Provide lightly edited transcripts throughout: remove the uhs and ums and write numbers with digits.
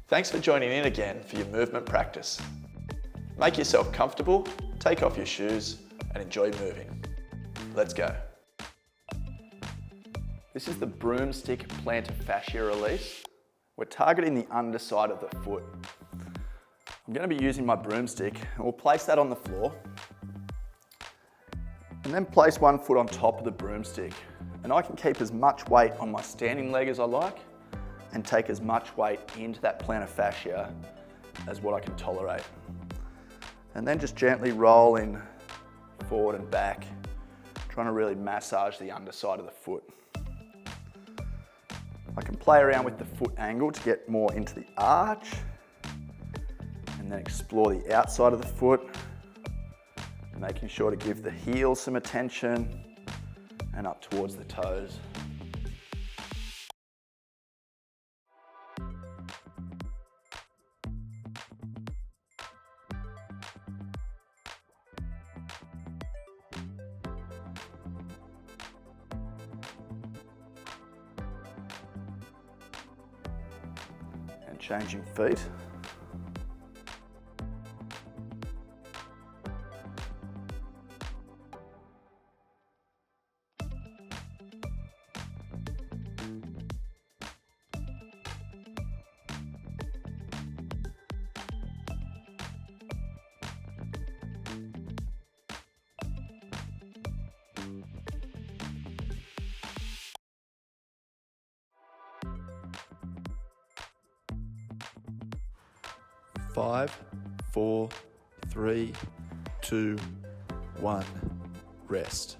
Thanks for joining in again for your movement practice. Make yourself comfortable, take off your shoes, and enjoy moving. Let's go. This is the broomstick plantar fascia release. We're targeting the underside of the foot. I'm going to be using my broomstick, and we'll place that on the floor. And then place one foot on top of the broomstick. And I can keep as much weight on my standing leg as I like, and take as much weight into that plantar fascia as what I can tolerate. And then just gently rolling forward and back, trying to really massage the underside of the foot. I can play around with the foot angle to get more into the arch, and then explore the outside of the foot, making sure to give the heel some attention and up towards the toes. And changing feet. Five, 4, 3, 2, 1, rest.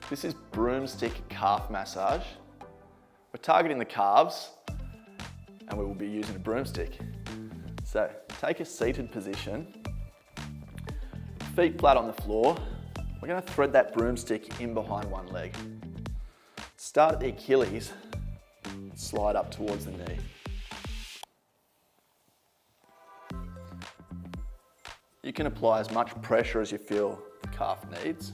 This is broomstick calf massage. We're targeting the calves, and we will be using a broomstick. So take a seated position, feet flat on the floor. We're going to thread that broomstick in behind one leg. Start at the Achilles, slide up towards the knee. You can apply as much pressure as you feel the calf needs.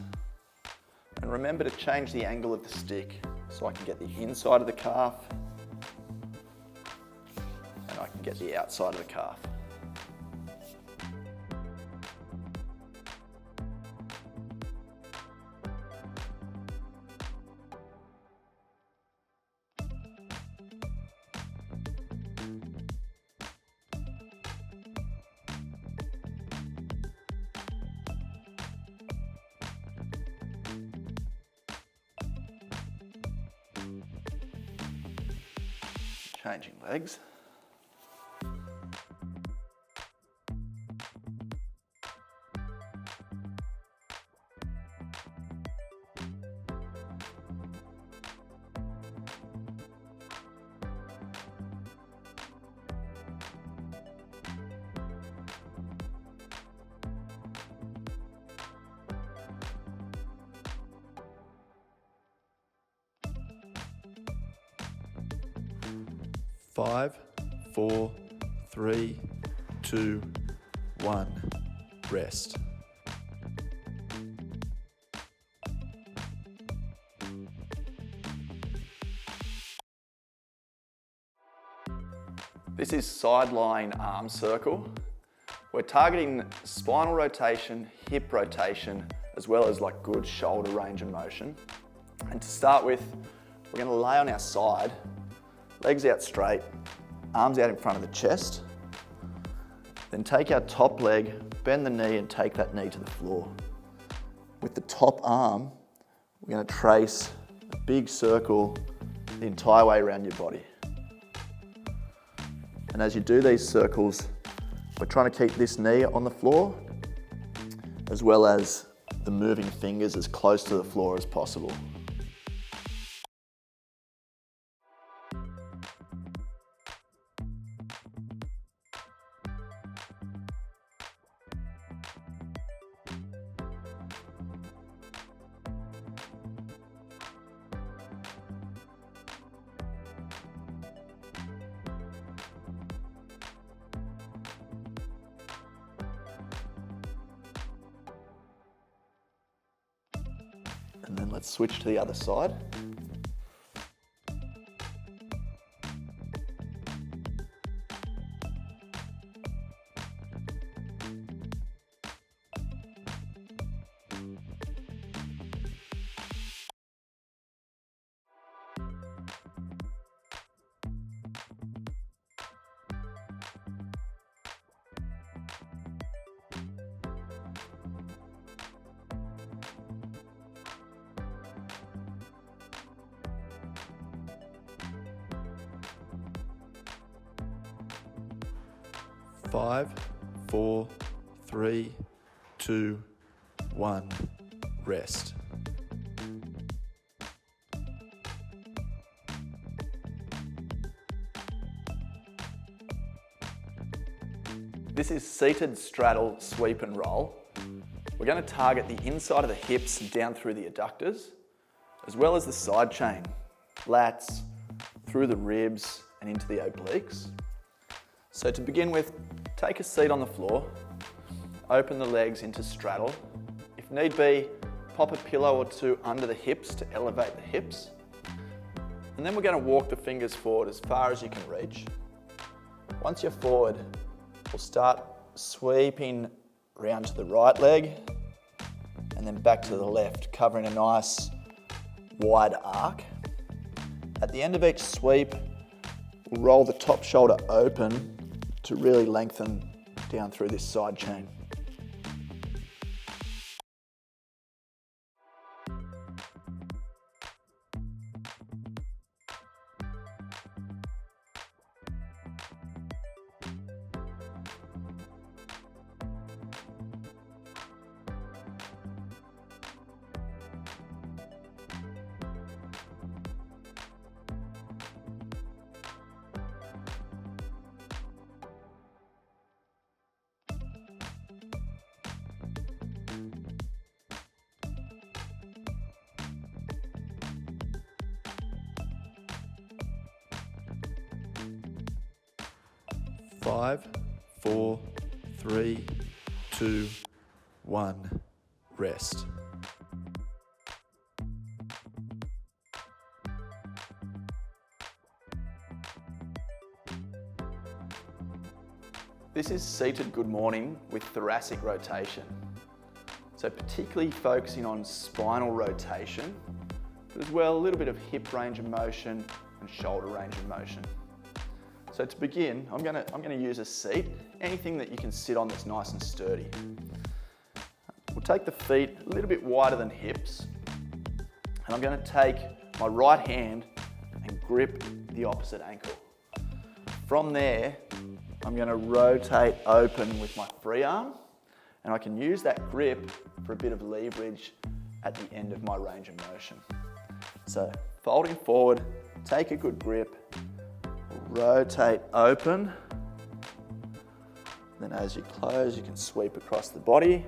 And remember to change the angle of the stick so I can get the inside of the calf and I can get the outside of the calf. Changing legs. Five, 4, 3, 2, 1, rest. This is side lying arm circle. We're targeting spinal rotation, hip rotation, as well as like good shoulder range of motion. And to start with, we're going to lay on our side, legs out straight, arms out in front of the chest. Then take our top leg, bend the knee and take that knee to the floor. With the top arm, we're going to trace a big circle the entire way around your body. And as you do these circles, we're trying to keep this knee on the floor, as well as the moving fingers as close to the floor as possible. Let's switch to the other side. Five, 4, 3, 2, 1, rest. This is seated straddle, sweep and roll. We're going to target the inside of the hips down through the adductors, as well as the side chain, lats, through the ribs and into the obliques. So to begin with, take a seat on the floor, open the legs into straddle. If need be, pop a pillow or two under the hips to elevate the hips. And then we're going to walk the fingers forward as far as you can reach. Once you're forward, we'll start sweeping round to the right leg and then back to the left, covering a nice wide arc. At the end of each sweep, we'll roll the top shoulder open to really lengthen down through this side chain. Five, 4, 3, 2, 1, rest. This is seated good morning with thoracic rotation. So particularly focusing on spinal rotation, but as well a little bit of hip range of motion and shoulder range of motion. So to begin, I'm going to use a seat, anything that you can sit on that's nice and sturdy. We'll take the feet a little bit wider than hips, and I'm going to take my right hand and grip the opposite ankle. From there, I'm going to rotate open with my free arm, and I can use that grip for a bit of leverage at the end of my range of motion. So folding forward, take a good grip, rotate open, then as you close you can sweep across the body.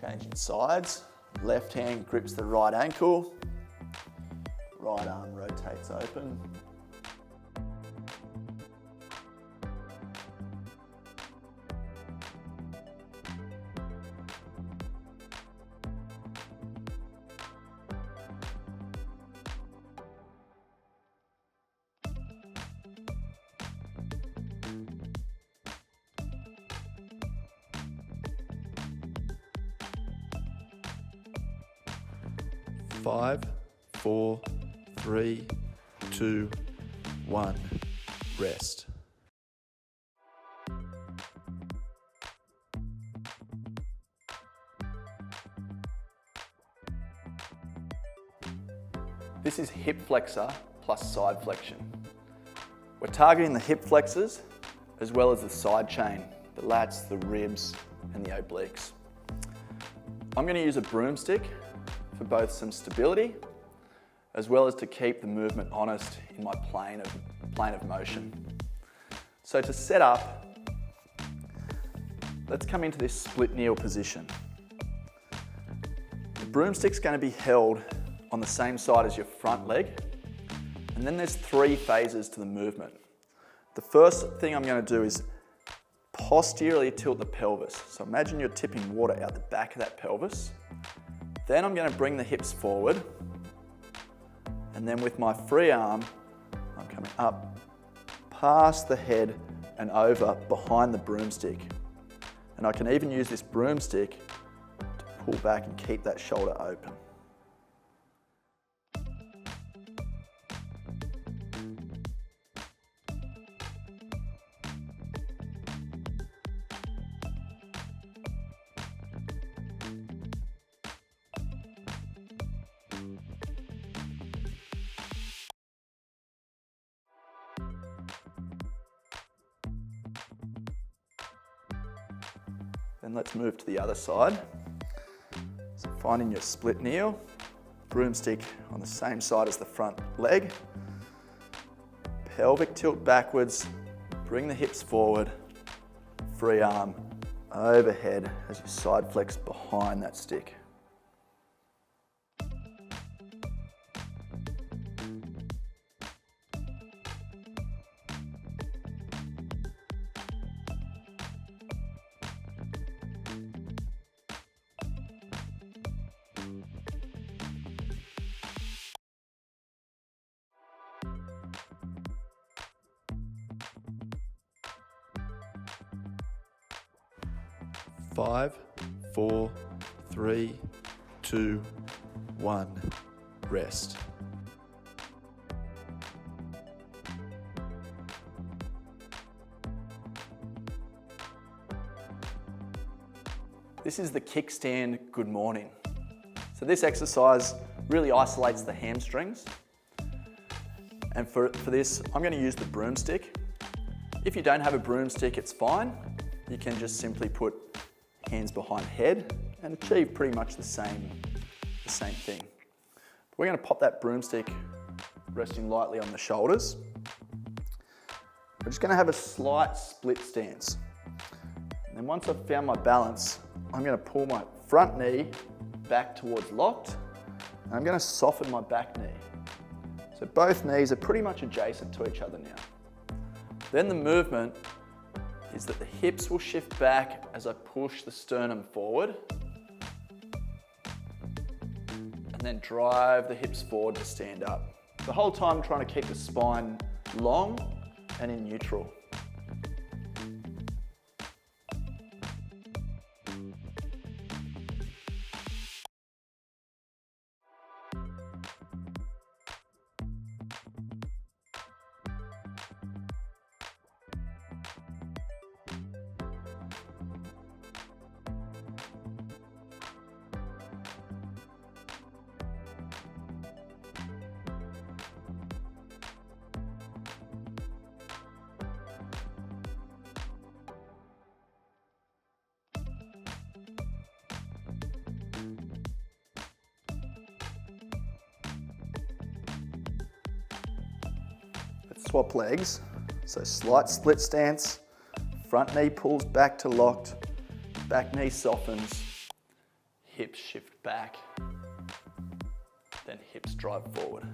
Changing sides, left hand grips the right ankle, right arm rotates open. Five, 4, 3, 2, 1, rest. This is hip flexor plus side flexion. We're targeting the hip flexors as well as the side chain, the lats, the ribs and the obliques. I'm going to use a broomstick for both some stability as well as to keep the movement honest in my plane of motion. So to set up, let's come into this split kneel position. The broomstick's going to be held on the same side as your front leg, and then there's 3 phases to the movement. The first thing I'm going to do is posteriorly tilt the pelvis. So imagine you're tipping water out the back of that pelvis. Then I'm going to bring the hips forward, and then with my free arm, I'm coming up past the head and over behind the broomstick. And I can even use this broomstick to pull back and keep that shoulder open. Then let's move to the other side. So finding your split kneel, broomstick on the same side as the front leg, pelvic tilt backwards, bring the hips forward, free arm overhead as you side flex behind that stick. Five, 4, 3, 2, 1, rest. This is the kickstand good morning. So this exercise really isolates the hamstrings. And for this, I'm going to use the broomstick. If you don't have a broomstick, it's fine. You can just simply put hands behind head and achieve pretty much the same thing. We're going to pop that broomstick resting lightly on the shoulders. We're just going to have a slight split stance. And then once I've found my balance, I'm going to pull my front knee back towards locked, and I'm going to soften my back knee. So both knees are pretty much adjacent to each other now. Then the movement is that the hips will shift back as I push the sternum forward, and then drive the hips forward to stand up. The whole time trying to keep the spine long and in neutral. Swap legs, so slight split stance, front knee pulls back to locked, back knee softens, hips shift back, then hips drive forward.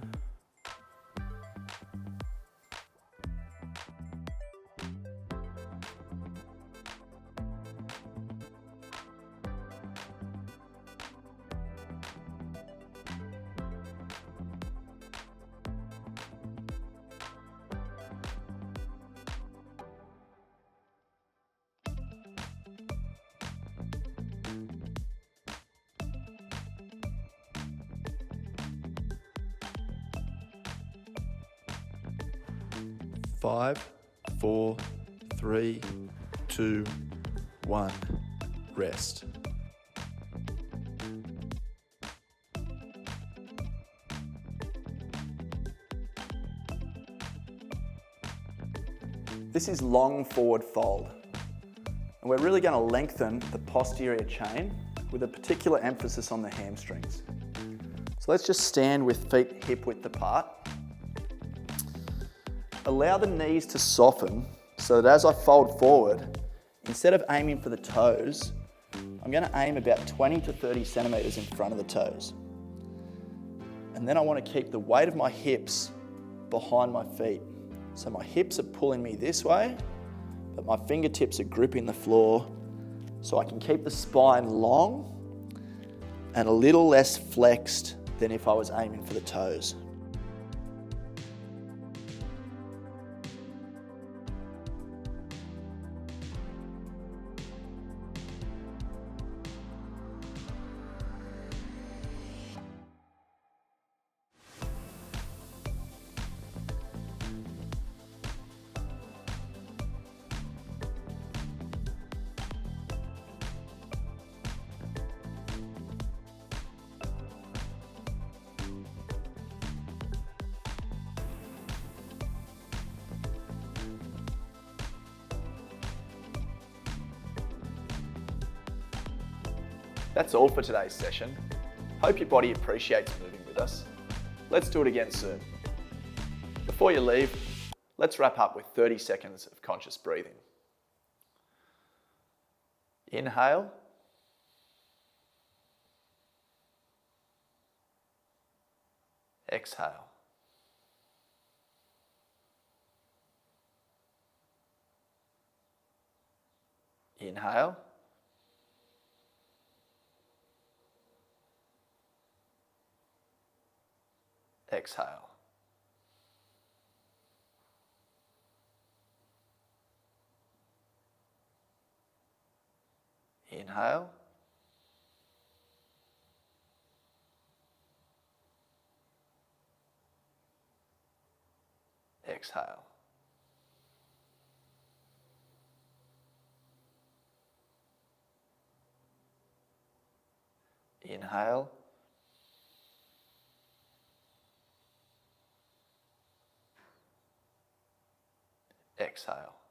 Five, 4, 3, 2, 1, rest. This is long forward fold, and we're really going to lengthen the posterior chain with a particular emphasis on the hamstrings. So let's just stand with feet hip width apart. Allow the knees to soften so that as I fold forward, instead of aiming for the toes, I'm going to aim about 20 to 30 centimeters in front of the toes. And then I want to keep the weight of my hips behind my feet. So my hips are pulling me this way, but my fingertips are gripping the floor so I can keep the spine long and a little less flexed than if I was aiming for the toes. That's all for today's session. Hope your body appreciates moving with us. Let's do it again soon. Before you leave, let's wrap up with 30 seconds of conscious breathing. Inhale. Exhale. Inhale. Exhale. Inhale. Exhale. Inhale. Exhale.